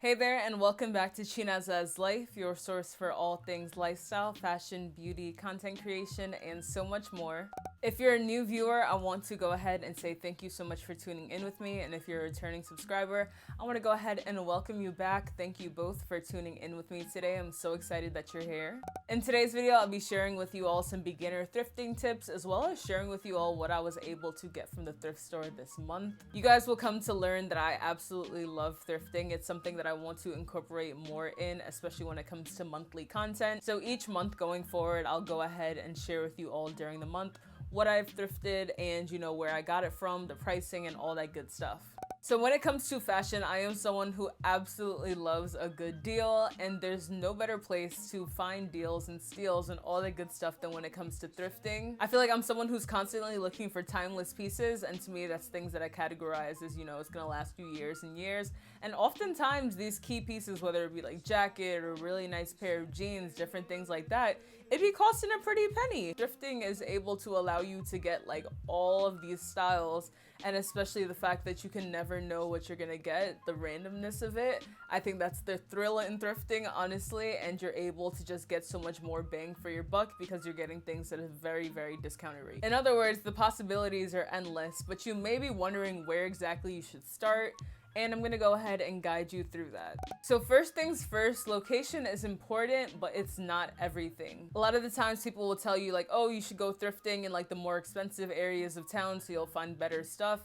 Hey there, and welcome back to Chinaza's Life, your source for all things lifestyle, fashion, beauty, content creation, and so much more. If you're a new viewer, I want to go ahead and say thank you so much for tuning in with me. And if you're a returning subscriber, I want to go ahead and welcome you back. Thank you both for tuning in with me today. I'm so excited that you're here. In today's video, I'll be sharing with you all some beginner thrifting tips, as well as sharing with you all what I was able to get from the thrift store this month. You guys will come to learn that I absolutely love thrifting. It's something that I want to incorporate more in, especially when it comes to monthly content. So each month going forward, I'll go ahead and share with you all during the month what I've thrifted and where I got it from, the pricing, and all that good stuff. So when it comes to fashion, I am someone who absolutely loves a good deal, and there's no better place to find deals and steals and all that good stuff than when it comes to thrifting. I feel like I'm someone who's constantly looking for timeless pieces, and to me that's things that I categorize as, it's gonna last you years and years. And oftentimes these key pieces, whether it be like jacket or really nice pair of jeans, different things like that, it'd be costing a pretty penny. Thrifting is able to allow you to get like all of these styles, and especially the fact that you can never know what you're gonna get, the randomness of it. I think that's the thrill in thrifting, honestly, and you're able to just get so much more bang for your buck because you're getting things at a very, very discounted rate. In other words, the possibilities are endless, but you may be wondering where exactly you should start, and I'm gonna go ahead and guide you through that. So first things first, location is important, but it's not everything. A lot of the times people will tell you like, oh, you should go thrifting in like the more expensive areas of town so you'll find better stuff.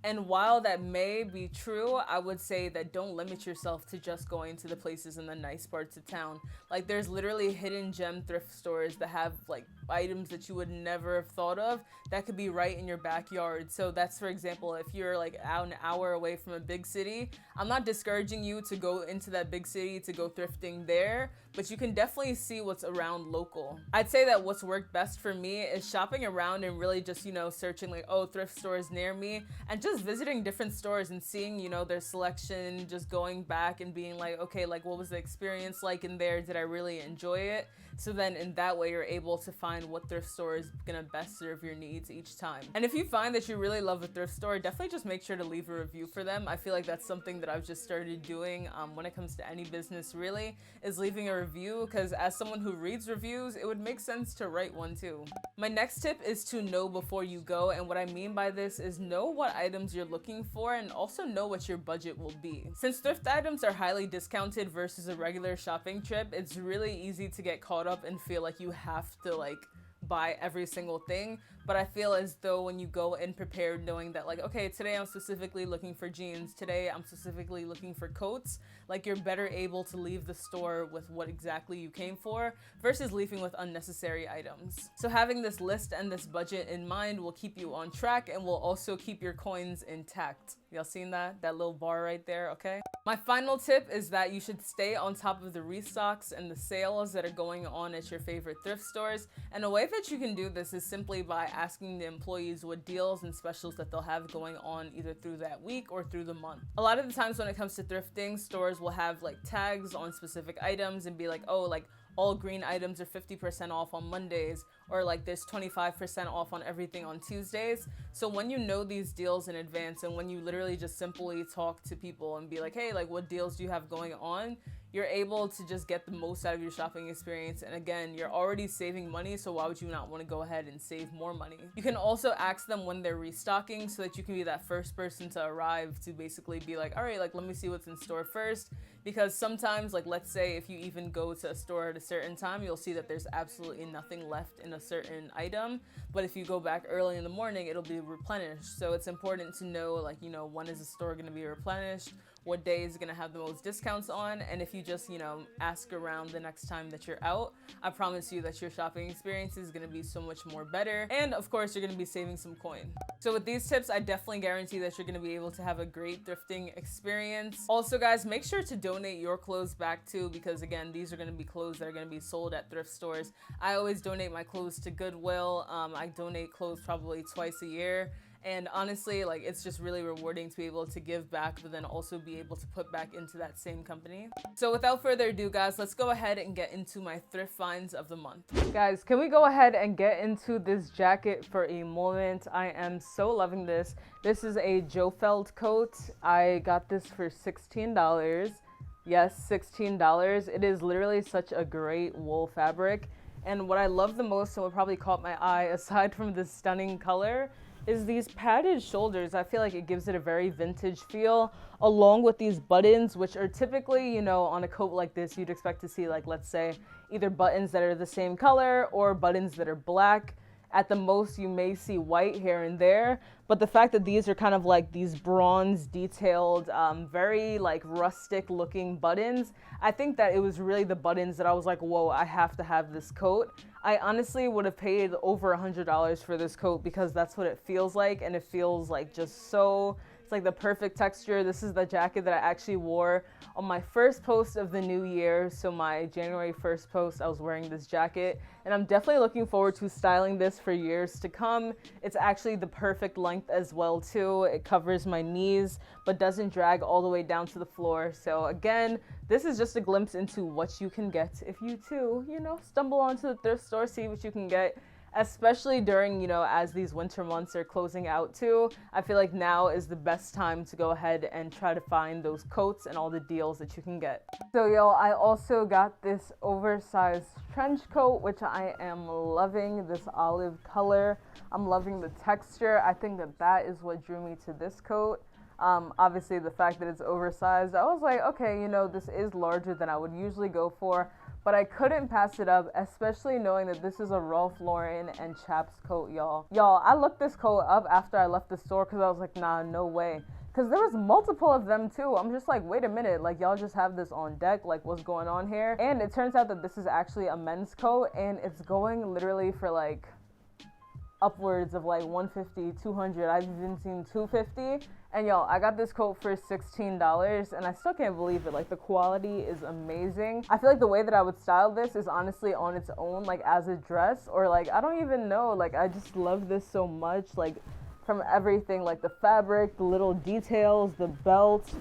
And while that may be true, I would say that don't limit yourself to just going to the places in the nice parts of town. Like there's literally hidden gem thrift stores that have like items that you would never have thought of that could be right in your backyard. So that's, for example, if you're like out an hour away from a big city, I'm not discouraging you to go into that big city to go thrifting there, but you can definitely see what's around local. I'd say that what's worked best for me is shopping around and really just, searching like, oh, thrift stores near me, and just visiting different stores and seeing, their selection, just going back and being like, okay, like what was the experience like in there? Did I really enjoy it? So then in that way, you're able to find what thrift store is gonna best serve your needs each time. And if you find that you really love a thrift store, definitely just make sure to leave a review for them. I feel like that's something that I've just started doing when it comes to any business really, is leaving a review, because as someone who reads reviews, it would make sense to write one too. My next tip is to know before you go, and what I mean by this is know what items you're looking for and also know what your budget will be. Since thrift items are highly discounted versus a regular shopping trip, it's really easy to get caught up and feel like you have to like buy every single thing. But I feel as though when you go in prepared, knowing that like, okay, today I'm specifically looking for jeans, today I'm specifically looking for coats, like you're better able to leave the store with what exactly you came for versus leaving with unnecessary items. So having this list and this budget in mind will keep you on track and will also keep your coins intact. Y'all seen that? That little bar right there, okay? My final tip is that you should stay on top of the restocks and the sales that are going on at your favorite thrift stores. And a way that you can do this is simply by asking the employees what deals and specials that they'll have going on either through that week or through the month. A lot of the times when it comes to thrifting, stores will have like tags on specific items and be like, oh, like all green items are 50% off on Mondays, or like there's 25% off on everything on Tuesdays. So when you know these deals in advance and when you literally just simply talk to people and be like, hey, like what deals do you have going on? You're able to just get the most out of your shopping experience. And again, you're already saving money, so why would you not want to go ahead and save more money? You can also ask them when they're restocking so that you can be that first person to arrive to basically be like, all right, like let me see what's in store first. Because sometimes, like let's say if you even go to a store at a certain time, you'll see that there's absolutely nothing left in a certain item. But if you go back early in the morning, it'll be replenished. So it's important to know like, when is the store gonna be replenished? What day is gonna have the most discounts on? And if you just, ask around the next time that you're out, I promise you that your shopping experience is gonna be so much more better. And of course, you're gonna be saving some coin. So with these tips, I definitely guarantee that you're gonna be able to have a great thrifting experience. Also guys, make sure to donate your clothes back too, because again, these are gonna be clothes that are gonna be sold at thrift stores. I always donate my clothes to Goodwill. I donate clothes probably twice a year. And honestly, like it's just really rewarding to be able to give back, but then also be able to put back into that same company. So without further ado, guys, let's go ahead and get into my thrift finds of the month. Guys, can we go ahead and get into this jacket for a moment? I am so loving this. This is a Joe Feld coat. I got this for $16. Yes, $16. It is literally such a great wool fabric. And what I love the most and what probably caught my eye, aside from the stunning color, is these padded shoulders. I feel like it gives it a very vintage feel, along with these buttons, which are typically, on a coat like this, you'd expect to see, like, let's say, either buttons that are the same color or buttons that are black. At the most, you may see white here and there, but the fact that these are kind of like these bronze detailed, very like rustic looking buttons, I think that it was really the buttons that I was like, whoa, I have to have this coat. I honestly would have paid over $100 for this coat because that's what it feels like, and it feels like just so, it's like the perfect texture. This is the jacket that I actually wore on my first post of the new year. So my January 1st post, I was wearing this jacket, and I'm definitely looking forward to styling this for years to come. It's actually the perfect length as well too. It covers my knees, but doesn't drag all the way down to the floor. So again, this is just a glimpse into what you can get if you too, stumble onto the thrift store, see what you can get. Especially during, as these winter months are closing out too, I feel like now is the best time to go ahead and try to find those coats and all the deals that you can get. So yo, I also got this oversized trench coat, which I am loving, this olive color. I'm loving the texture. I think that is what drew me to this coat. Obviously the fact that it's oversized, I was like, okay, this is larger than I would usually go for. But I couldn't pass it up, especially knowing that this is a Ralph Lauren and Chaps coat, y'all. Y'all, I looked this coat up after I left the store because I was like, nah, no way. Because there was multiple of them too. I'm just like, wait a minute, like y'all just have this on deck, like what's going on here? And it turns out that this is actually a men's coat, and it's going literally for like upwards of like 150, 200. I've even seen 250. And y'all, I got this coat for $16, and I still can't believe it. Like, the quality is amazing. I feel like the way that I would style this is honestly on its own, like as a dress, or like, I don't even know. Like, I just love this so much. Like, from everything, like the fabric, the little details, the belt.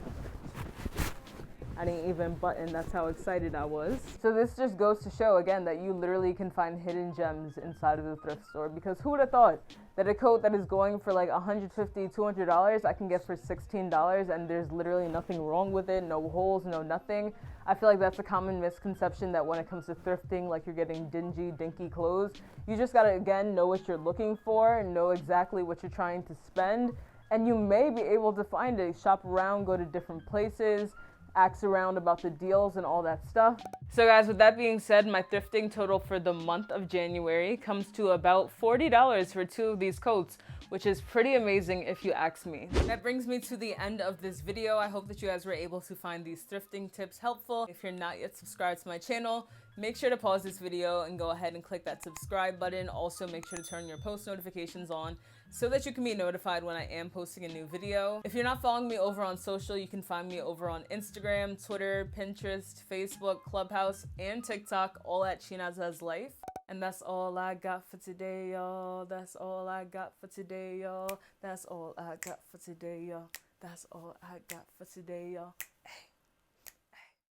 I didn't even button, that's how excited I was. So this just goes to show again that you literally can find hidden gems inside of the thrift store, because who would have thought that a coat that is going for like $150, $200 I can get for $16, and there's literally nothing wrong with it, no holes, no nothing. I feel like that's a common misconception, that when it comes to thrifting, like you're getting dingy, dinky clothes. You just gotta, again, know what you're looking for, know exactly what you're trying to spend, and you may be able to find it. Shop around, go to different places, ask around about the deals and all that stuff. So guys, with that being said, my thrifting total for the month of January comes to about $40 for two of these coats, which is pretty amazing if you ask me. That brings me to the end of this video. I hope that you guys were able to find these thrifting tips helpful. If you're not yet subscribed to my channel, make sure to pause this video and go ahead and click that subscribe button. Also, make sure to turn your post notifications on so that you can be notified when I am posting a new video. If you're not following me over on social, you can find me over on Instagram, Twitter, Pinterest, Facebook, Clubhouse, and TikTok, all at Chinaza's Life. And that's all I got for today, y'all. That's all I got for today, y'all. That's all I got for today, y'all. That's all I got for today, y'all. Hey.